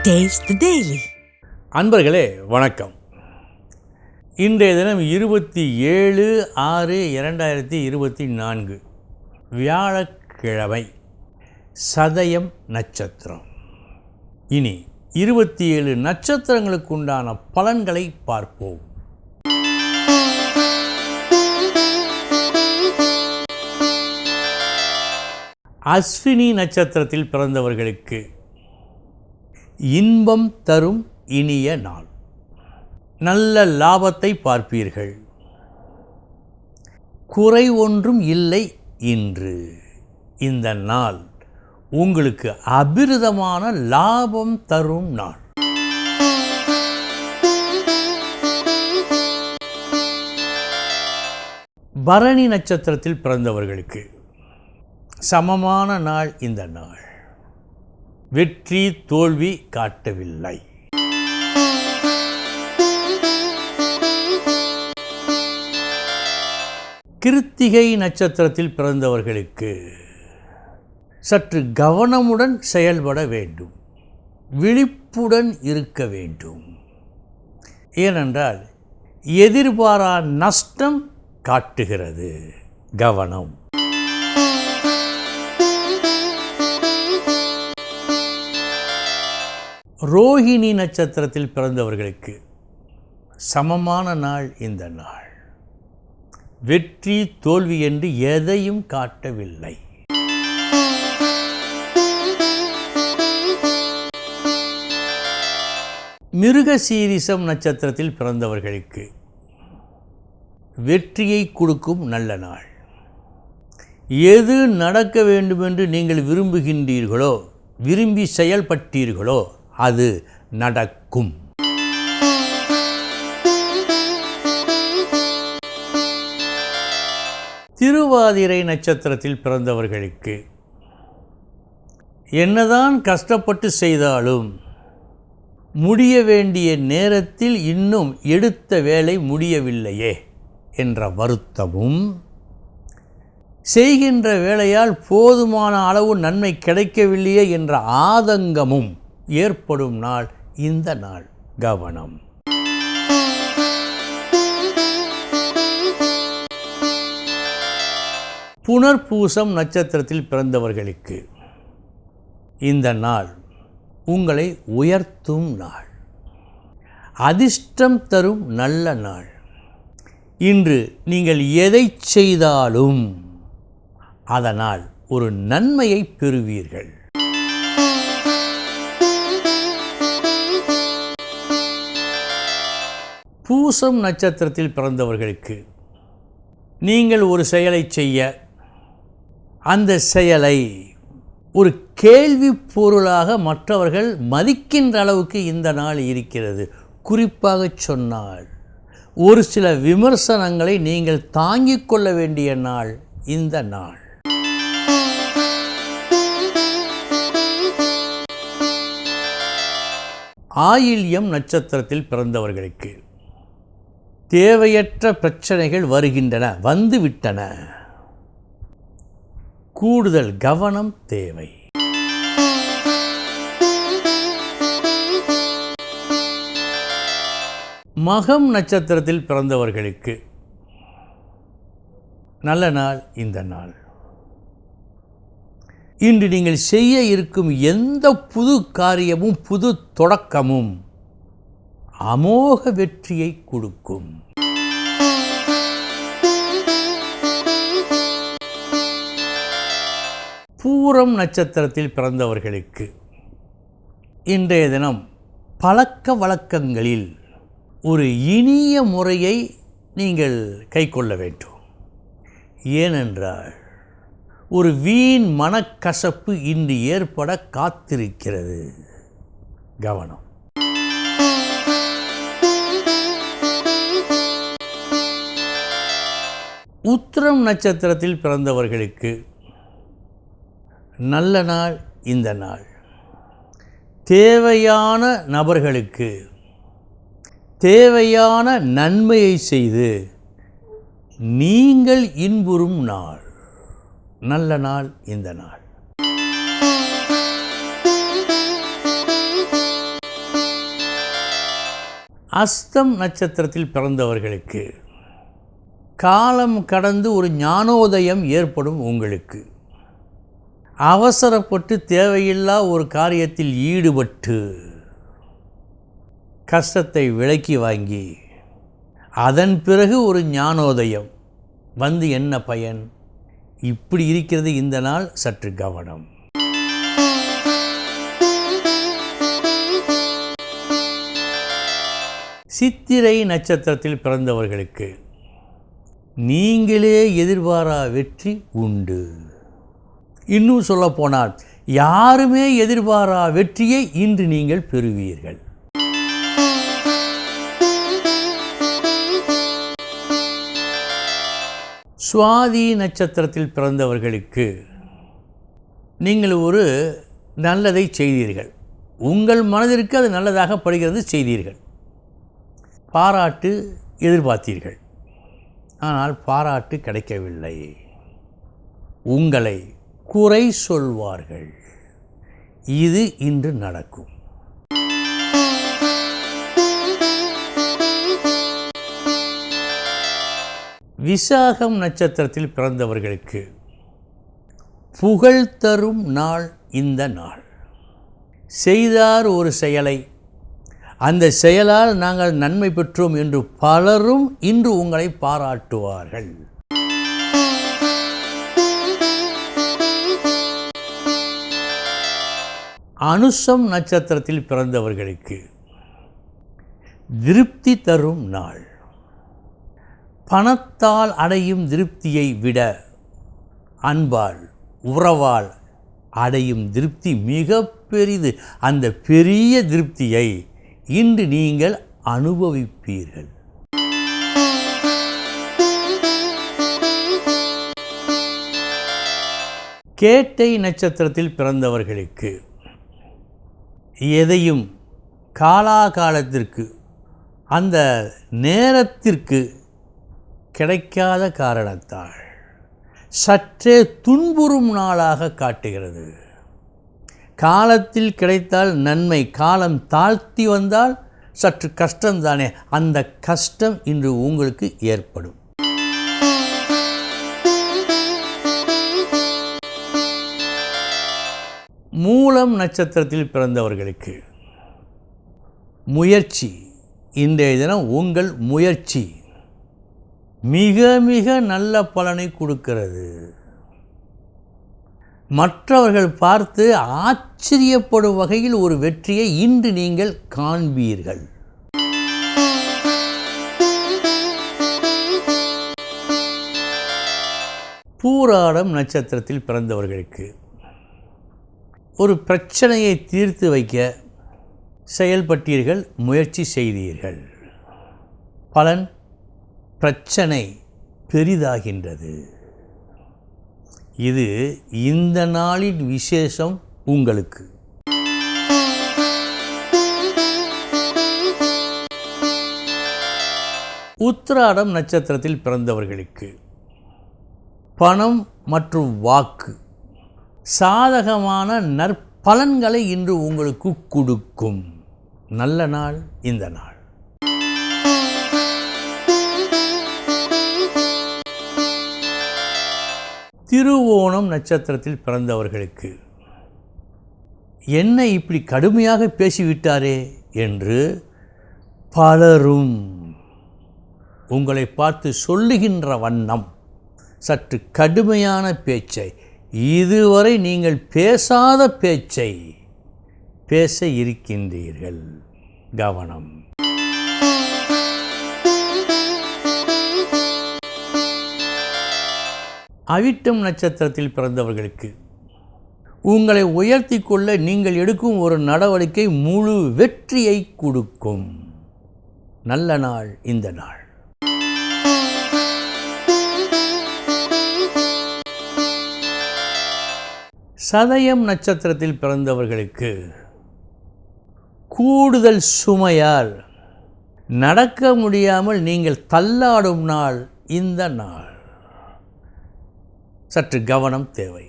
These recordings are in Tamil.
Taste the Daily. அன்பர்களே வணக்கம். இன்றைய தினம் 27/6/2024 வியாழக்கிழமை, சதயம் நட்சத்திரம். இனி 27 நட்சத்திரங்களுக்கு உண்டான பலன்களை பார்ப்போம். அஸ்வினி நட்சத்திரத்தில் பிறந்தவர்களுக்கு இன்பம் தரும் இனிய நாள். நல்ல லாபத்தை பார்ப்பீர்கள். குறை ஒன்றும் இல்லை. இன்று இந்த நாள் உங்களுக்கு அபிரிதமான லாபம் தரும் நாள். பரணி நட்சத்திரத்தில் பிறந்தவர்களுக்கு சமமான நாள். இந்த நாள் வெற்றி தோல்வி காட்டவில்லை. கிருத்திகை நட்சத்திரத்தில் பிறந்தவர்களுக்கு சற்று கவனமுடன் செயல்பட வேண்டும், விழிப்புடன் இருக்க வேண்டும். ஏனென்றால் எதிர்பாரா நஷ்டம் காட்டுகிறது. கவனம். ரோஹிணி நட்சத்திரத்தில் பிறந்தவர்களுக்கு சமமான நாள். இந்த நாள் வெற்றி தோல்வி என்று எதையும் காட்டவில்லை. மிருகசீரிஷம் நட்சத்திரத்தில் பிறந்தவர்களுக்கு வெற்றியை கொடுக்கும் நல்ல நாள். எது நடக்க வேண்டுமென்று நீங்கள் விரும்புகின்றீர்களோ, விரும்பி செயல்பட்டீர்களோ அது நடக்கும். திருவாதிரை நட்சத்திரத்தில் பிறந்தவர்களுக்கு என்னதான் கஷ்டப்பட்டு செய்தாலும் முடிய வேண்டிய நேரத்தில் இன்னும் எடுத்த வேலை முடியவில்லையே என்ற வருத்தமும், செய்கின்ற வேலையால் போதுமான அளவு நன்மை கிடைக்கவில்லையே என்ற ஆதங்கமும் ஏற்படும் நாள் இந்த நாள். கவனம். புனர்பூசம் நட்சத்திரத்தில் பிறந்தவர்களுக்கு இந்த நாள் உங்களை உயர்த்தும் நாள், அதிர்ஷ்டம் தரும் நல்ல நாள். இன்று நீங்கள் எதை செய்தாலும் அதனால் ஒரு நன்மையை பெறுவீர்கள். பூசம் நட்சத்திரத்தில் பிறந்தவர்களுக்கு நீங்கள் ஒரு செயலை செய்ய, அந்த செயலை ஒரு கேள்வி பொருளாக மற்றவர்கள் மதிக்கின்ற அளவுக்கு இந்த நாள் இருக்கிறது. குறிப்பாக சொன்னால் ஒரு சில விமர்சனங்களை நீங்கள் தாங்கிக் கொள்ள வேண்டிய நாள் இந்த நாள். ஆயில்யம் நட்சத்திரத்தில் பிறந்தவர்களுக்கு தேவையற்ற பிரச்சனைகள் வருகின்றன, வந்துவிட்டன. கூடுதல் கவனம் தேவை. மகம் நட்சத்திரத்தில் பிறந்தவர்களுக்கு நல்ல நாள் இந்த நாள். இன்று நீங்கள் செய்ய இருக்கும் எந்த புது காரியமும், புது தொடக்கமும் அமோக வெற்றியை கொடுக்கும். பூரம் நட்சத்திரத்தில் பிறந்தவர்களுக்கு இன்றைய தினம் பழக்க வழக்கங்களில் ஒரு இனிய முறையை நீங்கள் கைக்கொள்ள வேண்டும். ஏனென்றால் ஒரு வீண் மனக்கசப்பு இன்று ஏற்பட காத்திருக்கிறது. கவனம். உத்திரம் நட்சத்திரத்தில் பிறந்தவர்களுக்கு நல்ல நாள் இந்த நாள். தேவையான நபர்களுக்கு தேவையான நன்மையை செய்து நீங்கள் இன்புறும் நாள். நல்ல நாள் இந்த நாள். அஸ்தம் நட்சத்திரத்தில் பிறந்தவர்களுக்கு காலம் கடந்து ஒரு ஞானோதயம் ஏற்படும். உங்களுக்கு அவசரப்பட்டு தேவையில்லா ஒரு காரியத்தில் ஈடுபட்டு கஷ்டத்தை விலக்கி வாங்கி அதன் பிறகு ஒரு ஞானோதயம் வந்து என்ன பயன்? இப்படி இருக்கிறது இந்த நாள். சற்று கவனம். சித்திரை நட்சத்திரத்தில் பிறந்தவர்களுக்கு நீங்களே எதிர்பாரா வெற்றி உண்டு. இன்னும் சொல்லப்போனால் யாருமே எதிர்பாரா வெற்றியை இன்று நீங்கள் பெறுவீர்கள். சுவாதி நட்சத்திரத்தில் பிறந்தவர்களுக்கு நீங்கள் ஒரு நல்லதை செய்தீர்கள். உங்கள் மனதிற்கு அது நல்லதாக படுகிறது, செய்தீர்கள். பாராட்டு எதிர்பார்த்தீர்கள், ஆனால் பாராட்டு கிடைக்கவில்லை. உங்களை குறை சொல்வார்கள். இது இன்று நடக்கும். விசாகம் நட்சத்திரத்தில் பிறந்தவர்களுக்கு புகழ் தரும் நாள் இந்த நாள். செய்தார் ஒரு செயலை, அந்த செயலால் நாங்கள் நன்மை பெற்றோம் என்று பலரும் இன்று உங்களை பாராட்டுவார்கள். அனுசம் நட்சத்திரத்தில் பிறந்தவர்களுக்கு திருப்தி தரும் நாள். பணத்தால் அடையும் திருப்தியை விட அன்பால் உறவால் அடையும் திருப்தி மிக பெரிது. அந்த பெரிய திருப்தியை இன்று நீங்கள் அனுபவிப்பீர்கள். கேட்டை நட்சத்திரத்தில் பிறந்தவர்களுக்கு எதையும் காலாகாலத்திற்கு அந்த நேரத்திற்கு கிடைக்காத காரணத்தால் சற்றே துன்புறும் நாளாக காட்டுகிறது. காலத்தில் கிடைத்தால் நன்மை, காலம் தாழ்த்தி வந்தால் சற்று கஷ்டம்தானே, அந்த கஷ்டம் இன்று உங்களுக்கு ஏற்படும். மூலம் நட்சத்திரத்தில் பிறந்தவர்களுக்கு முயற்சி, இன்றைய தினம் உங்கள் முயற்சி மிக மிக நல்ல பலனை கொடுக்கிறது. மற்றவர்கள் பார்த்து ஆச்சரியப்படும் வகையில் ஒரு வெற்றியை இன்று நீங்கள் காண்பீர்கள். பூராடம் நட்சத்திரத்தில் பிறந்தவர்களுக்கு ஒரு பிரச்சனையை தீர்த்து வைக்க செயல்பட்டீர்கள், முயற்சி செய்தீர்கள். பலன், பிரச்சனை பெரிதாகின்றது. இது இந்த நாளின் விசேஷம் உங்களுக்கு. உத்திராடம் நட்சத்திரத்தில் பிறந்தவர்களுக்கு பணம் மற்றும் வாக்கு சாதகமான நற்பலன்களை இன்று உங்களுக்கு கொடுக்கும். நல்ல நாள் இந்த நாள். திருவோணம் நட்சத்திரத்தில் பிறந்தவர்களுக்கு என்ன இப்படி கடுமையாக பேசிவிட்டாரே என்று பலரும் உங்களை பார்த்து சொல்லுகின்ற வண்ணம் சற்று கடுமையான பேச்சை, இதுவரை நீங்கள் பேசாத பேச்சை பேச இருக்கின்றீர்கள். கவனம். அவிட்டம் நட்சத்திரத்தில் பிறந்தவர்களுக்கு உங்களை உயர்த்தி கொள்ள நீங்கள் எடுக்கும் ஒரு நடவடிக்கை முழு வெற்றியை கொடுக்கும். நல்ல நாள் இந்த நாள். சதயம் நட்சத்திரத்தில் பிறந்தவர்களுக்கு கூடுதல் சுமையால் நடக்க முடியாமல் நீங்கள் தள்ளாடும் நாள் இந்த நாள். சற்று கவனம் தேவை.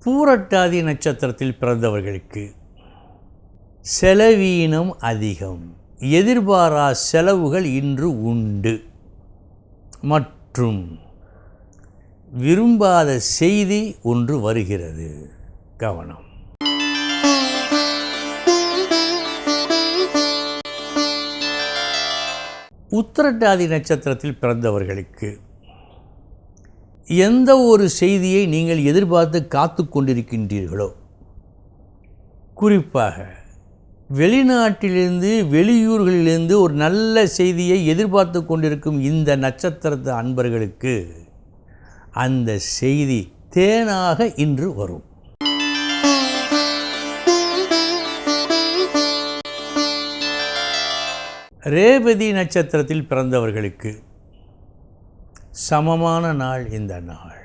பூரட்டாதி நட்சத்திரத்தில் பிறந்தவர்களுக்கு செலவீனம் அதிகம். எதிர்பாரா செலவுகள் இன்று உண்டு. மற்றும் விரும்பாத செய்தி ஒன்று வருகிறது. கவனம். உத்திரட்டாதி நட்சத்திரத்தில் பிறந்தவர்களுக்கு எந்த ஒரு செய்தியை நீங்கள் எதிர்பார்த்து காத்து கொண்டிருக்கின்றீர்களோ, குறிப்பாக வெளிநாட்டிலிருந்து வெளியூர்களிலிருந்து ஒரு நல்ல செய்தியை எதிர்பார்த்து கொண்டிருக்கும் இந்த நட்சத்திரத்து அன்பர்களுக்கு அந்த செய்தி தேனாக இன்று வரும். ரேவதி நட்சத்திரத்தில் பிறந்தவர்களுக்கு சமமான நாள் இந்த நாள்.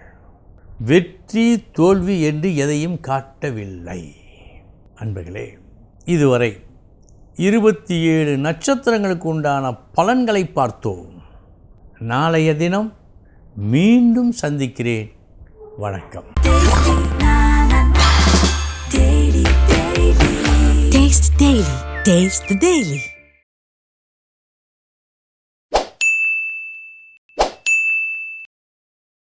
வெற்றி தோல்வி என்று எதையும் காட்டவில்லை. அன்பர்களே, இதுவரை 27 நட்சத்திரங்களுக்கு உண்டான பலன்களை பார்த்தோம். நாளைய தினம் மீண்டும் சந்திக்கிறேன். வணக்கம். Taste the Daily.